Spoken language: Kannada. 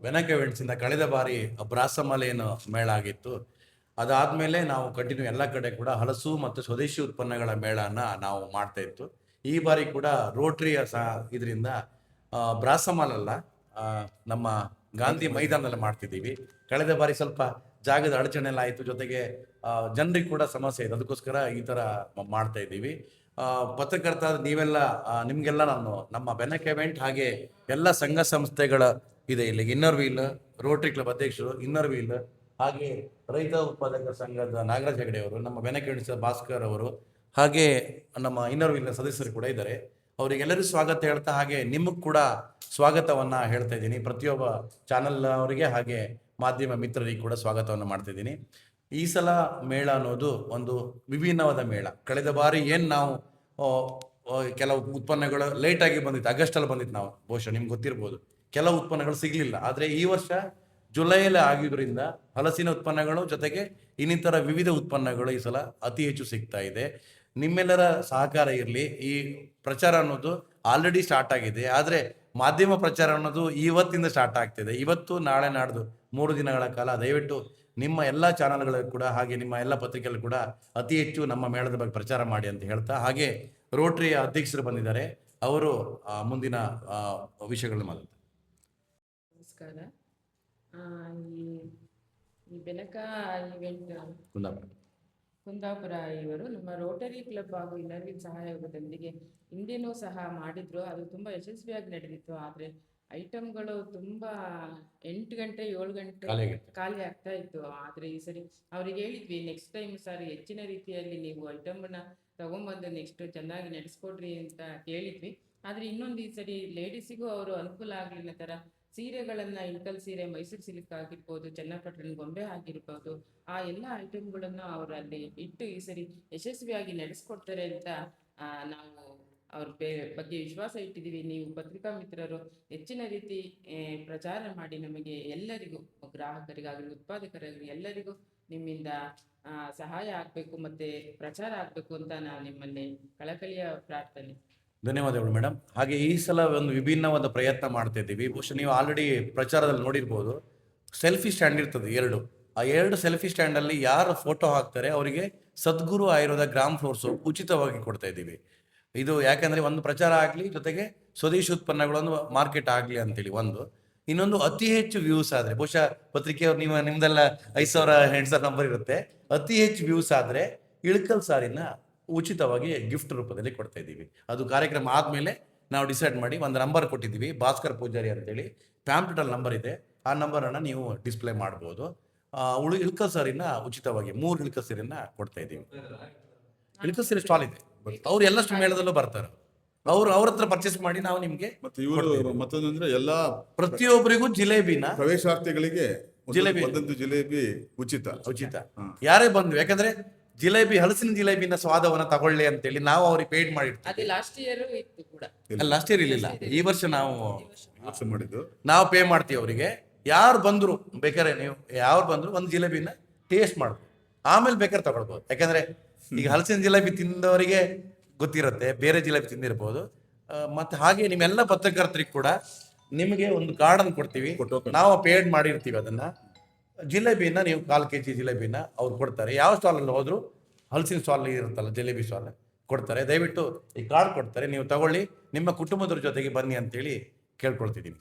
ಬೆನಕ ಇವೆಂಟ್ಸಿಂದ ಕಳೆದ ಬಾರಿ ಬ್ರಾಸಮಲೇನು ಮೇಳ ಆಗಿತ್ತು. ಅದಾದಮೇಲೆ ನಾವು ಕಂಟಿನ್ಯೂ ಎಲ್ಲ ಕಡೆ ಕೂಡ ಹಲಸು ಮತ್ತು ಸ್ವದೇಶಿ ಉತ್ಪನ್ನಗಳ ಮೇಳನ ನಾವು ಮಾಡ್ತಾ ಇತ್ತು. ಈ ಬಾರಿ ಕೂಡ ರೋಟ್ರಿಯ ಇದರಿಂದ ಬ್ರಾಸಮಲ್ ಅಲ್ಲ, ನಮ್ಮ ಗಾಂಧಿ ಮೈದಾನದಲ್ಲಿ ಮಾಡ್ತಿದ್ದೀವಿ. ಕಳೆದ ಬಾರಿ ಸ್ವಲ್ಪ ಜಾಗದ ಅಡಚಣೆ ಎಲ್ಲ ಆಯಿತು, ಜೊತೆಗೆ ಜನರಿಗೆ ಕೂಡ ಸಮಸ್ಯೆ ಇದೆ, ಅದಕ್ಕೋಸ್ಕರ ಈ ಥರ ಮಾಡ್ತಾ ಇದ್ದೀವಿ. ಪತ್ರಕರ್ತ ನೀವೆಲ್ಲ ನಿಮಗೆಲ್ಲ ನಾನು ನಮ್ಮ ಬೆನಕ ಇವೆಂಟ್ ಹಾಗೆ ಎಲ್ಲ ಸಂಘ ಸಂಸ್ಥೆಗಳ ಇದೆ ಇಲ್ಲಿಗೆ ಇನ್ನರ್ ವೀಲ್, ರೋಟರಿ ಕ್ಲಬ್ ಅಧ್ಯಕ್ಷರು, ಇನ್ನರ್ ವೀಲ್, ಹಾಗೆ ರೈತ ಉತ್ಪಾದಕ ಸಂಘದ ನಾಗರಾಜ್ ಹೆಗಡೆ ಅವರು, ನಮ್ಮ ಬೆನಕ ಇವೆಂಟ್ಸ್ ಭಾಸ್ಕರ್ ಅವರು, ಹಾಗೆ ನಮ್ಮ ಇನ್ನರ್ ವೀಲ್ನ ಸದಸ್ಯರು ಕೂಡ ಇದ್ದಾರೆ. ಅವರಿಗೆಲ್ಲರಿಗೂ ಸ್ವಾಗತ ಹೇಳ್ತಾ ಹಾಗೆ ನಿಮಗೆ ಕೂಡ ಸ್ವಾಗತವನ್ನು ಹೇಳ್ತಾ ಇದ್ದೀನಿ. ಪ್ರತಿಯೊಬ್ಬ ಚಾನಲ್ ಅವರಿಗೆ ಹಾಗೆ ಮಾಧ್ಯಮ ಮಿತ್ರರಿಗೆ ಕೂಡ ಸ್ವಾಗತವನ್ನು ಮಾಡ್ತಾ ಇದ್ದೀನಿ. ಈ ಸಲ ಮೇಳ ಅನ್ನೋದು ಒಂದು ವಿಭಿನ್ನವಾದ ಮೇಳ. ಕಳೆದ ಬಾರಿ ಏನು ನಾವು ಕೆಲವು ಉತ್ಪನ್ನಗಳು ಲೇಟಾಗಿ ಬಂದಿತ್ತು, ಆಗಸ್ಟಲ್ಲಿ ಬಂದಿತ್ತು, ನಾವು ಬಹುಶಃ ನಿಮ್ಗೆ ಗೊತ್ತಿರ್ಬೋದು, ಕೆಲವು ಉತ್ಪನ್ನಗಳು ಸಿಗಲಿಲ್ಲ. ಆದರೆ ಈ ವರ್ಷ ಜುಲೈಯಲ್ಲಿ ಆಗಿದ್ದರಿಂದ ಹಲಸಿನ ಉತ್ಪನ್ನಗಳು ಜೊತೆಗೆ ಇನ್ನಿತರ ವಿವಿಧ ಉತ್ಪನ್ನಗಳು ಈ ಸಲ ಅತಿ ಹೆಚ್ಚು ಸಿಗ್ತಾ ಇದೆ. ನಿಮ್ಮೆಲ್ಲರ ಸಹಕಾರ ಇರಲಿ. ಈ ಪ್ರಚಾರ ಅನ್ನೋದು ಆಲ್ರೆಡಿ ಸ್ಟಾರ್ಟ್ ಆಗಿದೆ, ಆದರೆ ಮಾಧ್ಯಮ ಪ್ರಚಾರ ಅನ್ನೋದು ಇವತ್ತಿಂದ ಸ್ಟಾರ್ಟ್ ಆಗ್ತಿದೆ. ಇವತ್ತು ನಾಳೆ ನಾಡ್ದು 3 ದಿನಗಳ ಕಾಲ ದಯವಿಟ್ಟು ನಿಮ್ಮ ಎಲ್ಲ ಚಾನಲ್ಗಳು ಕೂಡ ಹಾಗೆ ನಿಮ್ಮ ಎಲ್ಲ ಪತ್ರಿಕೆಗಳು ಕೂಡ ಅತಿ ಹೆಚ್ಚು ನಮ್ಮ ಮೇಳದ ಬಗ್ಗೆ ಪ್ರಚಾರ ಮಾಡಿ ಅಂತ ಹೇಳ್ತಾ, ಹಾಗೆ ರೋಟರಿಯ ಅಧ್ಯಕ್ಷರು ಬಂದಿದ್ದಾರೆ, ಅವರು ಮುಂದಿನ ವಿಷಯಗಳನ್ನ ಮಾತಾಡ್ತಾರೆ. ನಮಸ್ಕಾರ. ಈ ಬೆನಕ ಇವೆಂಟ್ ಕುಂದಾಪುರ ಇವರು ನಮ್ಮ ರೋಟರಿ ಕ್ಲಬ್ ಹಾಗೂ ಇನ್ನರ್ವಿಲ್ ಸಹಯೋಗದೊಂದಿಗೆ ಹಿಂದೆನೂ ಸಹ ಮಾಡಿದ್ರು. ಅದು ತುಂಬ ಯಶಸ್ವಿಯಾಗಿ ನಡೆದಿತ್ತು. ಆದರೆ ಐಟಮ್ಗಳು ತುಂಬ 8 ಗಂಟೆ 7 ಗಂಟೆ ಖಾಲಿ ಆಗ್ತಾ ಇತ್ತು. ಆದರೆ ಈ ಸರಿ ಅವ್ರಿಗೆ ಹೇಳಿದ್ವಿ, ನೆಕ್ಸ್ಟ್ ಟೈಮ್ ಸರ್ ಹೆಚ್ಚಿನ ರೀತಿಯಲ್ಲಿ ನೀವು ಐಟಮ್ನ ತಗೊಂಬಂದು ನೆಕ್ಸ್ಟ್ ಚೆನ್ನಾಗಿ ನಡೆಸ್ಕೊಡ್ರಿ ಅಂತ ಹೇಳಿದ್ವಿ. ಆದರೆ ಇನ್ನೊಂದು ಈ ಸರಿ ಲೇಡೀಸಿಗೂ ಅವರು ಅನುಕೂಲ ಆಗಲಿಲ್ಲ ಥರ ಸೀರೆಗಳನ್ನು, ಇಳ್ಕಲ್ ಸೀರೆ, ಮೈಸೂರು ಸಿಲ್ಕ್ ಆಗಿರ್ಬೋದು, ಚನ್ನಪಟ್ಟಣ ಗೊಂಬೆ ಆಗಿರ್ಬೋದು, ಆ ಎಲ್ಲ ಐಟಮ್ಗಳನ್ನು ಅವರು ಅಲ್ಲಿ ಇಟ್ಟು ಈ ಸರಿ ಯಶಸ್ವಿಯಾಗಿ ನಡೆಸ್ಕೊಡ್ತಾರೆ ಅಂತ ನಾವು ಅವ್ರ ಬಗ್ಗೆ ವಿಶ್ವಾಸ ಇಟ್ಟಿದ್ದೀವಿ. ನೀವು ಪತ್ರಿಕಾ ಮಿತ್ರರು ಹೆಚ್ಚಿನ ರೀತಿ ಪ್ರಚಾರ ಮಾಡಿ ನಮಗೆ ಎಲ್ಲರಿಗೂ, ಗ್ರಾಹಕರಿಗಾಗಲಿ ಉತ್ಪಾದಕರಾಗಲಿ ಎಲ್ಲರಿಗೂ ನಿಮ್ಮಿಂದ ಸಹಾಯ ಆಗಬೇಕು ಮತ್ತು ಪ್ರಚಾರ ಆಗಬೇಕು ಅಂತ ನಾವು ನಿಮ್ಮಲ್ಲಿ ಕಳಕಳಿಯ ಪ್ರಾರ್ಥನೆ. ಧನ್ಯವಾದಗಳು ಮೇಡಮ್. ಹಾಗೆ ಈ ಸಲ ಒಂದು ವಿಭಿನ್ನವಾದ ಪ್ರಯತ್ನ ಮಾಡ್ತಾ ಇದ್ದೀವಿ. ಬಹುಶಃ ನೀವು ಆಲ್ರೆಡಿ ಪ್ರಚಾರದಲ್ಲಿ ನೋಡಿರ್ಬೋದು, ಸೆಲ್ಫಿ ಸ್ಟ್ಯಾಂಡ್ ಇರ್ತದೆ 2. ಆ 2 ಸೆಲ್ಫಿ ಸ್ಟ್ಯಾಂಡಲ್ಲಿ ಯಾರು ಫೋಟೋ ಹಾಕ್ತಾರೆ ಅವರಿಗೆ ಸದ್ಗುರು ಆಯುರ್ವೇದ ಗ್ರಾಮ್ ಫ್ಲೋರ್ ಸೋಪ್ ಉಚಿತವಾಗಿ ಕೊಡ್ತಾ ಇದ್ದೀವಿ. ಇದು ಯಾಕಂದರೆ ಒಂದು ಪ್ರಚಾರ ಆಗಲಿ, ಜೊತೆಗೆ ಸ್ವದೇಶಿ ಉತ್ಪನ್ನಗಳೊಂದು ಮಾರ್ಕೆಟ್ ಆಗಲಿ ಅಂತೇಳಿ ಒಂದು. ಇನ್ನೊಂದು ಅತಿ ಹೆಚ್ಚು ವ್ಯೂಸ್ ಆದರೆ, ಬಹುಶಃ ಪತ್ರಿಕೆಯವ್ರು ನಿಮ್ಮದೆಲ್ಲ 5,000 8,000 ನಂಬರ್ ಇರುತ್ತೆ, ಅತಿ ಹೆಚ್ಚು ವ್ಯೂಸ್ ಆದರೆ ಇಳ್ಕಲ್ ಸಾರಿನ ಉಚಿತವಾಗಿ ಗಿಫ್ಟ್ ರೂಪದಲ್ಲಿ ಕೊಡ್ತಾ ಇದ್ದೀವಿ. ಅದು ಕಾರ್ಯಕ್ರಮ ಆದಮೇಲೆ ನಾವು ಡಿಸೈಡ್ ಮಾಡಿ ಒಂದು ನಂಬರ್ ಕೊಟ್ಟಿದ್ದೀವಿ, ಭಾಸ್ಕರ್ ಪೂಜಾರಿ ಅಂತೇಳಿ. ಪ್ಯಾಂಪ್ಲೆಟಲ್ಲಿ ನಂಬರ್ ಇದೆ, ಆ ನಂಬರನ್ನು ನೀವು ಡಿಸ್ಪ್ಲೇ ಮಾಡ್ಬೋದು. ಇಳ್ಕಲ್ ಸಾರಿನ ಉಚಿತವಾಗಿ 3 ಇಳ್ಕಲ್ ಸೀರೆನ ಕೊಡ್ತಾ ಇದ್ದೀವಿ. ಇಳ್ಕಲ್ ಸೀರೆ ಸ್ಟಾಲ್ ಇದೆ, ಅವ್ರು ಎಲ್ಲಷ್ಟು ಮೇಳದಲ್ಲೂ ಬರ್ತಾರೆ, ಅವ್ರ ಹತ್ರ ಪರ್ಚೇಸ್ ಮಾಡಿ ನಾವು ನಿಮ್ಗೆ. ಮತ್ತೊಂದಂದ್ರೆ ಎಲ್ಲಾ ಪ್ರತಿಯೊಬ್ಬರಿಗೂ ಜಿಲೇಬಿನ ಪ್ರವೇಶಾರ್ಥಿಗಳಿಗೆ ಜಿಲೇಬಿ ಉಚಿತ. ಯಾರೇ ಬಂದ್ರು, ಯಾಕಂದ್ರೆ ಜಿಲೇಬಿ, ಹಲಸಿನ ಜಿಲೇಬಿನ ಸ್ವಾದವನ್ನ ತಗೊಳ್ಳಿ ಅಂತೇಳಿ ನಾವು ಅವ್ರಿಗೆ ಪೇಡ್ ಮಾಡಿರ್ತೀವಿ. ಲಾಸ್ಟ್ ಇಯರ್ ಇರಲಿಲ್ಲ, ಈ ವರ್ಷ ಮಾಡಿದ್ದು ನಾವು ಪೇ ಮಾಡ್ತೀವಿ ಅವರಿಗೆ. ಯಾರು ಬಂದ್ರು ಬೇಕಾದ್ರೆ, ನೀವು ಯಾರು ಬಂದ್ರು ಒಂದು ಜಿಲೇಬಿನ ಟೇಸ್ಟ್ ಮಾಡ್ಬೋದು, ಆಮೇಲೆ ಬೇಕಾದ್ರೆ ತಗೊಳ್ಬೋದು. ಯಾಕಂದ್ರೆ ಈಗ ಹಲಸಿನ ಜಿಲೇಬಿ ತಿಂದವರಿಗೆ ಗೊತ್ತಿರುತ್ತೆ, ಬೇರೆ ಜಿಲೇಬಿ ತಿಂದಿರ್ಬೋದು. ಮತ್ತೆ ಹಾಗೆ ನಿಮ್ಮೆಲ್ಲ ಪತ್ರಕರ್ತರಿಗೆ ಕೂಡ ನಿಮಗೆ ಒಂದು ಕಾರ್ಡನ್ನು ಕೊಡ್ತೀವಿ, ನಾವು ಪೇಡ್ ಮಾಡಿರ್ತೀವಿ. ಅದನ್ನ ಜಿಲೇಬಿನ ನೀವು 1/4 kg ಜಿಲೇಬಿನ ಅವ್ರು ಕೊಡ್ತಾರೆ. ಯಾವ ಸ್ಟಾಲಲ್ಲಿ ಹೋದ್ರು ಹಲಸಿನ ಸ್ಟಾಲ್ ಇರುತ್ತಲ್ಲ, ಜಿಲೇಬಿ ಸ್ಟಾಲ್ ಕೊಡ್ತಾರೆ. ದಯವಿಟ್ಟು ಈ ಕಾರ್ಡ್ ಕೊಡ್ತಾರೆ, ನೀವು ತಗೊಳ್ಳಿ, ನಿಮ್ಮ ಕುಟುಂಬದವ್ರ ಜೊತೆಗೆ ಬನ್ನಿ ಅಂತೇಳಿ ಕೇಳ್ಕೊಳ್ತಿದ್ದೀನಿ.